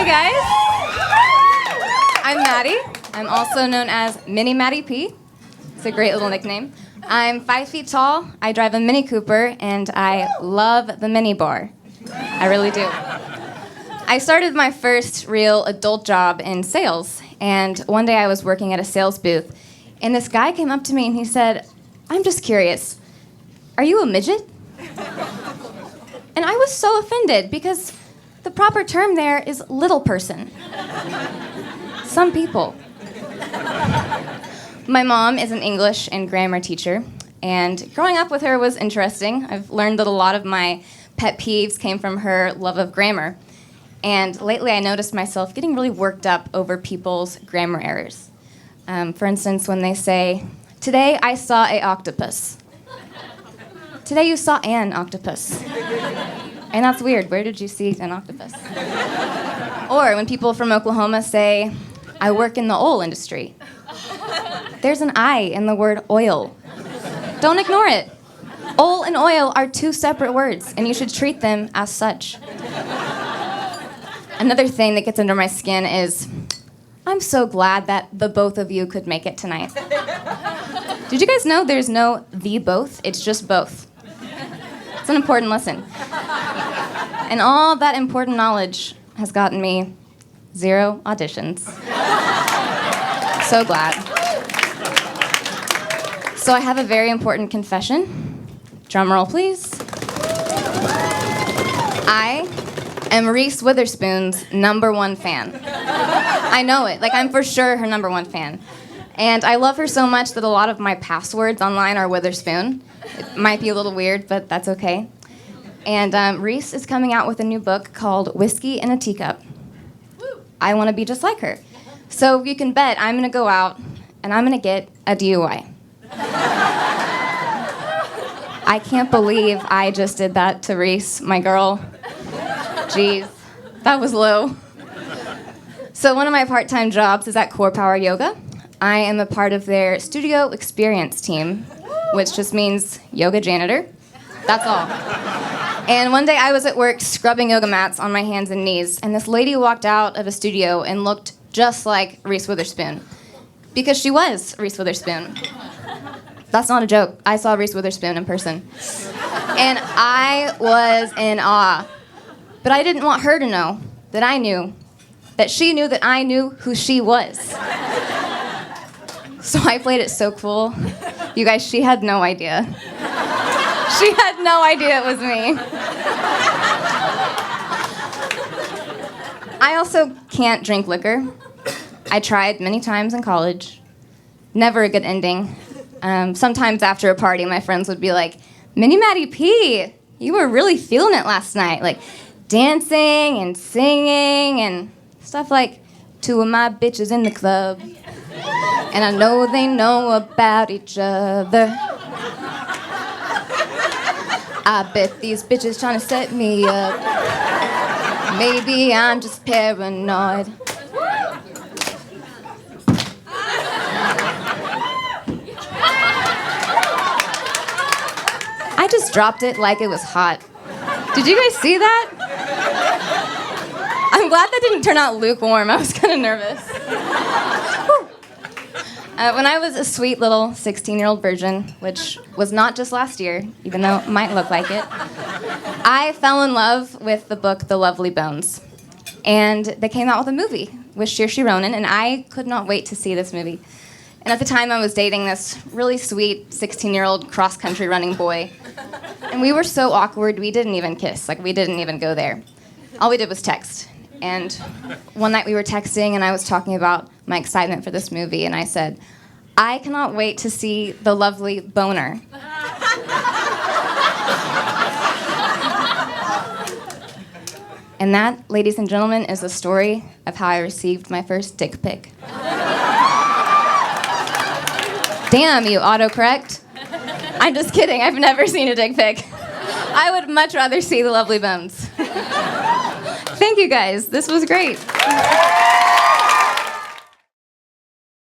guys. I'm Maddie. I'm also known as MiniMaddieP. It's a great little nickname. I'm 5 feet tall, I drive a Mini Cooper, and I love the mini bar. I really do. I started my first real adult job in sales, and one day I was working at a sales booth, and this guy came up to me and he said, "I'm just curious, are you a midget?" And I was so offended because the proper term there is little person. Some people. My mom is an English and grammar teacher, and growing up with her was interesting. I've learned that a lot of my pet peeves came from her love of grammar. And lately I noticed myself getting really worked up over people's grammar errors. For instance, when they say, "Today I saw a octopus." Today you saw an octopus. And that's weird. Where did you see an octopus? Or when people from Oklahoma say, "I work in the oil industry." There's an I in the word oil. Don't ignore it. Oil and oil are two separate words, and you should treat them as such. Another thing that gets under my skin is, I'm so glad that the both of you could make it tonight. Did you guys know there's no the both? It's just both. It's an important lesson. And all that important knowledge has gotten me 0 auditions. So glad. So I have a very important confession. Drum roll, please. I am Reese Witherspoon's #1 fan. I know it. Like, I'm for sure her #1 fan. And I love her so much that a lot of my passwords online are Witherspoon. It might be a little weird, but that's okay. And Reese is coming out with a new book called Whiskey in a Teacup. I want to be just like her. So you can bet I'm going to go out and I'm going to get a DUI. I can't believe I just did that to Reese, my girl. Jeez, that was low. So one of my part-time jobs is at Core Power Yoga. I am a part of their studio experience team, which just means yoga janitor. That's all. And one day I was at work scrubbing yoga mats on my hands and knees, and this lady walked out of a studio and looked just like Reese Witherspoon. Because she was Reese Witherspoon. That's not a joke. I saw Reese Witherspoon in person. And I was in awe. But I didn't want her to know that I knew, that she knew that I knew who she was. So I played it so cool. You guys, she had no idea. She had no idea it was me. I also can't drink liquor. I tried many times in college. Never a good ending. Sometimes after a party, my friends would be like, "MiniMaddieP, you were really feeling it last night." Like, dancing and singing and stuff like, "2 of my bitches in the club, and I know they know about each other. I bet these bitches trying to set me up. Maybe I'm just paranoid." I just dropped it like it was hot. Did you guys see that? I'm glad that didn't turn out lukewarm. I was kind of nervous. When I was a sweet little 16-year-old virgin, which was not just last year, even though it might look like it, I fell in love with the book The Lovely Bones. And they came out with a movie with Saoirse Ronan, and I could not wait to see this movie. And at the time, I was dating this really sweet 16-year-old cross-country running boy. And we were so awkward, we didn't even kiss. Like, we didn't even go there. All we did was text. And one night we were texting, and I was talking about my excitement for this movie, and I said, "I cannot wait to see The Lovely Boner." And that, ladies and gentlemen, is the story of how I received my first dick pic. Damn, you autocorrect. I'm just kidding. I've never seen a dick pic. I would much rather see The Lovely Bones. Thank you, guys. This was great.